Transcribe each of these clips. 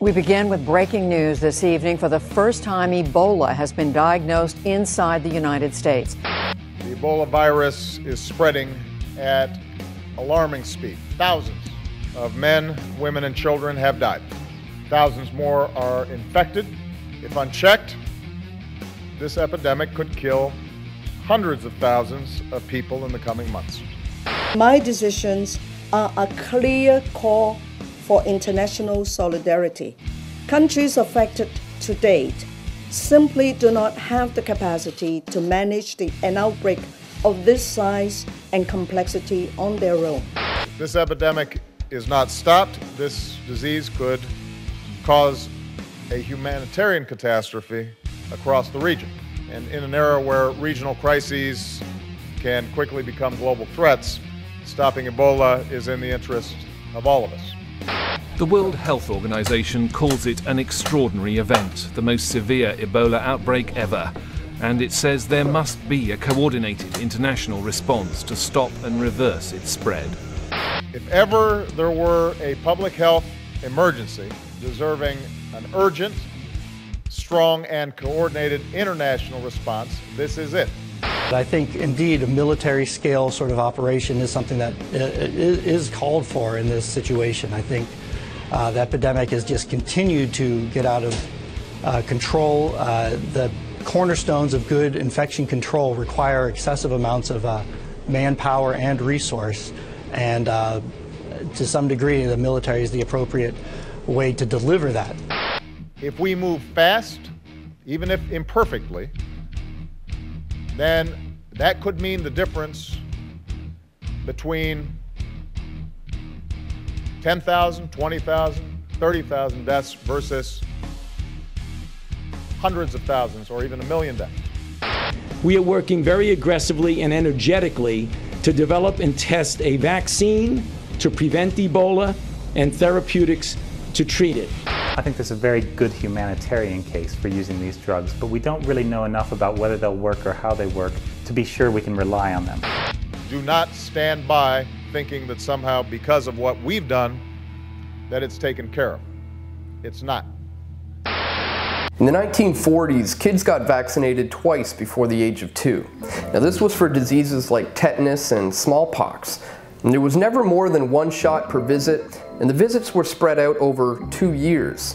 We begin with breaking news this evening. For the first time, Ebola has been diagnosed inside the United States. The Ebola virus is spreading at alarming speed. Thousands of men, women, and children have died. Thousands more are infected. If unchecked, this epidemic could kill hundreds of thousands of people in the coming months. My decisions are a clear call for international solidarity. Countries affected to date simply do not have the capacity to manage an outbreak of this size and complexity on their own. If this epidemic is not stopped, this disease could cause a humanitarian catastrophe across the region. And in an era where regional crises can quickly become global threats, stopping Ebola is in the interest of all of us. The World Health Organization calls it an extraordinary event, the most severe Ebola outbreak ever. And it says there must be a coordinated international response to stop and reverse its spread. If ever there were a public health emergency deserving an urgent, strong, and coordinated international response, this is it. I think, indeed, a military-scale sort of operation is something that is called for in this situation. I think the epidemic has just continued to get out of control. The cornerstones of good infection control require excessive amounts of manpower and resource, and to some degree, the military is the appropriate way to deliver that. If we move fast, even if imperfectly, then that could mean the difference between 10,000, 20,000, 30,000 deaths versus hundreds of thousands or even 1 million deaths. We are working very aggressively and energetically to develop and test a vaccine to prevent Ebola and therapeutics to treat it. I think there's a very good humanitarian case for using these drugs, but we don't really know enough about whether they'll work or how they work to be sure we can rely on them. Do not stand by thinking that somehow because of what we've done that it's taken care of. It's not. In the 1940s, kids got vaccinated twice before the age of 2. Now this was for diseases like tetanus and smallpox. And there was never more than 1 shot per visit, and the visits were spread out over 2 years.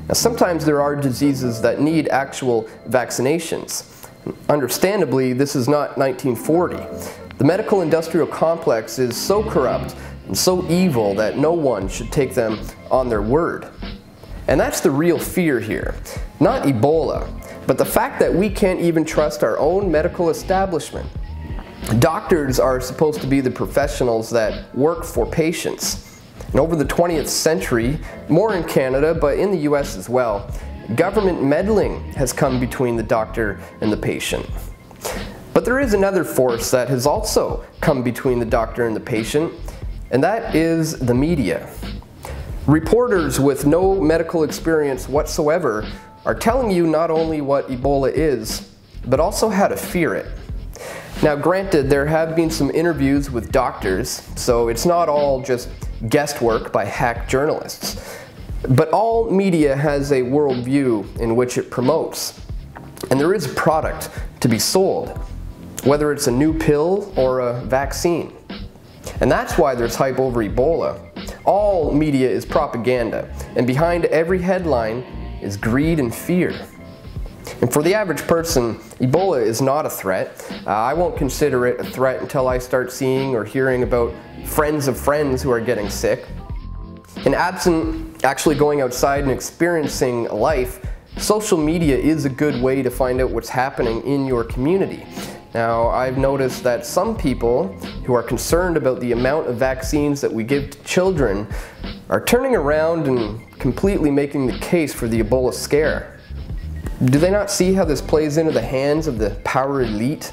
Now sometimes there are diseases that need actual vaccinations. Understandably, this is not 1940. The medical industrial complex is so corrupt and so evil that no one should take them on their word. And that's the real fear here. Not Ebola, but the fact that we can't even trust our own medical establishment. Doctors are supposed to be the professionals that work for patients. And over the 20th century, more in Canada, but in the US as well, government meddling has come between the doctor and the patient. But there is another force that has also come between the doctor and the patient, and that is the media. Reporters with no medical experience whatsoever are telling you not only what Ebola is, but also how to fear it. Now granted, there have been some interviews with doctors, so it's not all just guesswork by hack journalists. But all media has a worldview in which it promotes. And there is a product to be sold, whether it's a new pill or a vaccine. And that's why there's hype over Ebola. All media is propaganda, and behind every headline is greed and fear. And for the average person, Ebola is not a threat. I won't consider it a threat until I start seeing or hearing about friends of friends who are getting sick. And absent actually going outside and experiencing life, social media is a good way to find out what's happening in your community. Now, I've noticed that some people who are concerned about the amount of vaccines that we give to children are turning around and completely making the case for the Ebola scare. Do they not see how this plays into the hands of the power elite?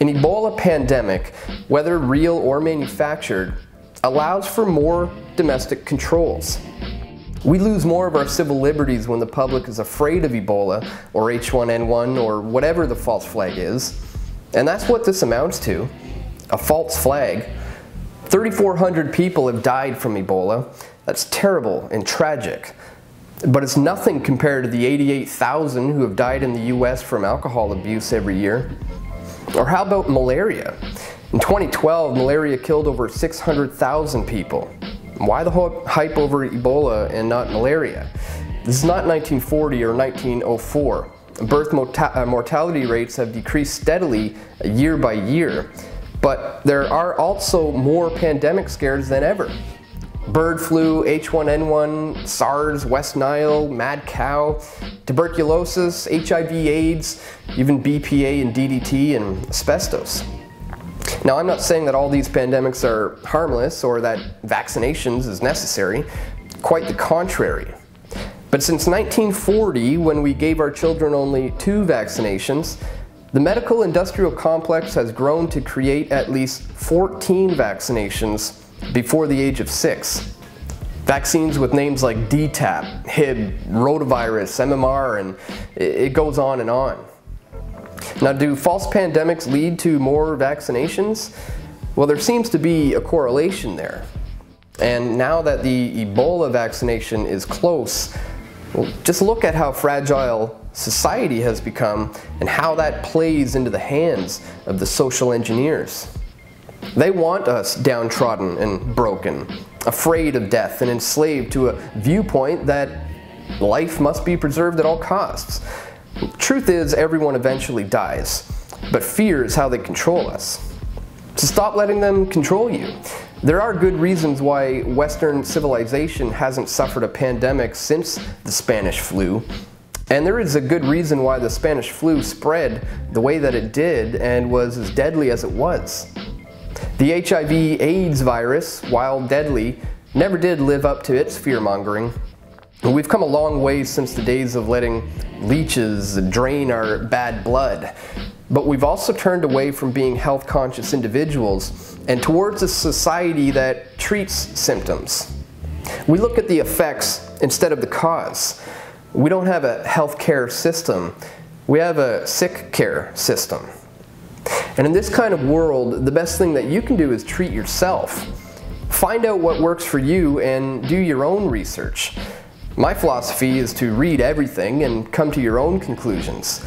An Ebola pandemic, whether real or manufactured, allows for more domestic controls. We lose more of our civil liberties when the public is afraid of Ebola or H1N1 or whatever the false flag is. And that's what this amounts to, a false flag. 3,400 people have died from Ebola. That's terrible and tragic. but it's nothing compared to the 88,000 who have died in the US from alcohol abuse every year. Or how about malaria? In 2012, malaria killed over 600,000 people. Why the hype over Ebola and not malaria? This is not 1940 or 1904. Birth mortality rates have decreased steadily year by year, but there are also more pandemic scares than ever. Bird flu, H1N1, SARS, West Nile, mad cow, tuberculosis, HIV/AIDS, even BPA and DDT and asbestos. Now, I'm not saying that all these pandemics are harmless or that vaccinations is necessary. Quite the contrary. But since 1940, when we gave our children only 2 vaccinations, the medical industrial complex has grown to create at least 14 vaccinations before the age of 6. Vaccines with names like DTaP, Hib, rotavirus, MMR, and it goes on and on. Now, do false pandemics lead to more vaccinations? Well, there seems to be a correlation there. And now that the Ebola vaccination is close, well, just look at how fragile society has become and how that plays into the hands of the social engineers. They want us downtrodden and broken, afraid of death and enslaved to a viewpoint that life must be preserved at all costs. Truth is, everyone eventually dies, but fear is how they control us. So stop letting them control you. There are good reasons why Western civilization hasn't suffered a pandemic since the Spanish flu. And there is a good reason why the Spanish flu spread the way that it did and was as deadly as it was. The HIV/AIDS virus, while deadly, never did live up to its fear-mongering. We've come a long way since the days of letting leeches drain our bad blood. But we've also turned away from being health-conscious individuals and towards a society that treats symptoms. We look at the effects instead of the cause. We don't have a healthcare system. We have a sick care system. And in this kind of world, the best thing that you can do is treat yourself. Find out what works for you and do your own research. My philosophy is to read everything and come to your own conclusions.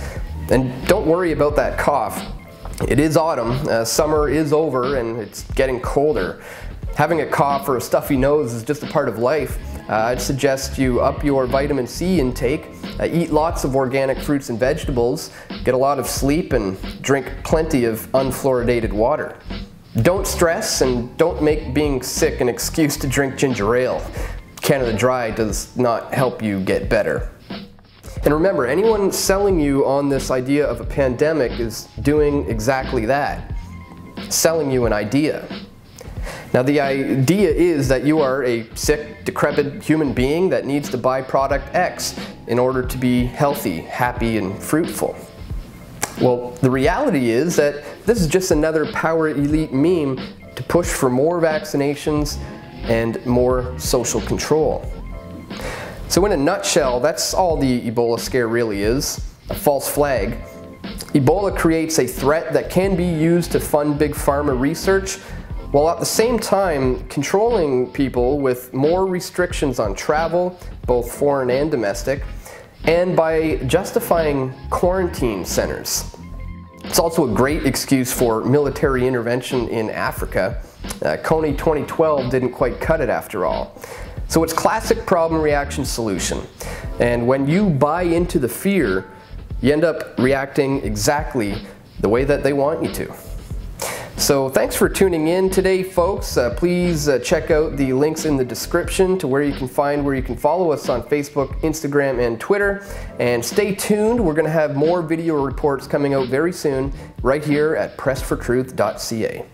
And don't worry about that cough. It is autumn, summer is over, and it's getting colder. Having a cough or a stuffy nose is just a part of life. I'd suggest you up your vitamin C intake, eat lots of organic fruits and vegetables, get a lot of sleep, and drink plenty of unfluoridated water. Don't stress and don't make being sick an excuse to drink ginger ale. Canada Dry does not help you get better. And remember, anyone selling you on this idea of a pandemic is doing exactly that, selling you an idea. Now, the idea is that you are a sick, decrepit human being that needs to buy product X in order to be healthy, happy, and fruitful. Well, the reality is that this is just another power elite meme to push for more vaccinations and more social control. So in a nutshell, that's all the Ebola scare really is, a false flag. Ebola creates a threat that can be used to fund big pharma research, while at the same time controlling people with more restrictions on travel, both foreign and domestic, and by justifying quarantine centers. It's also a great excuse for military intervention in Africa. Coney 2012 didn't quite cut it after all. So it's classic problem, reaction, solution. And when you buy into the fear, you end up reacting exactly the way that they want you to. So thanks for tuning in today, folks. Please check out the links in the description to where you can follow us on Facebook, Instagram, and Twitter. And stay tuned. We're going to have more video reports coming out very soon right here at pressfortruth.ca.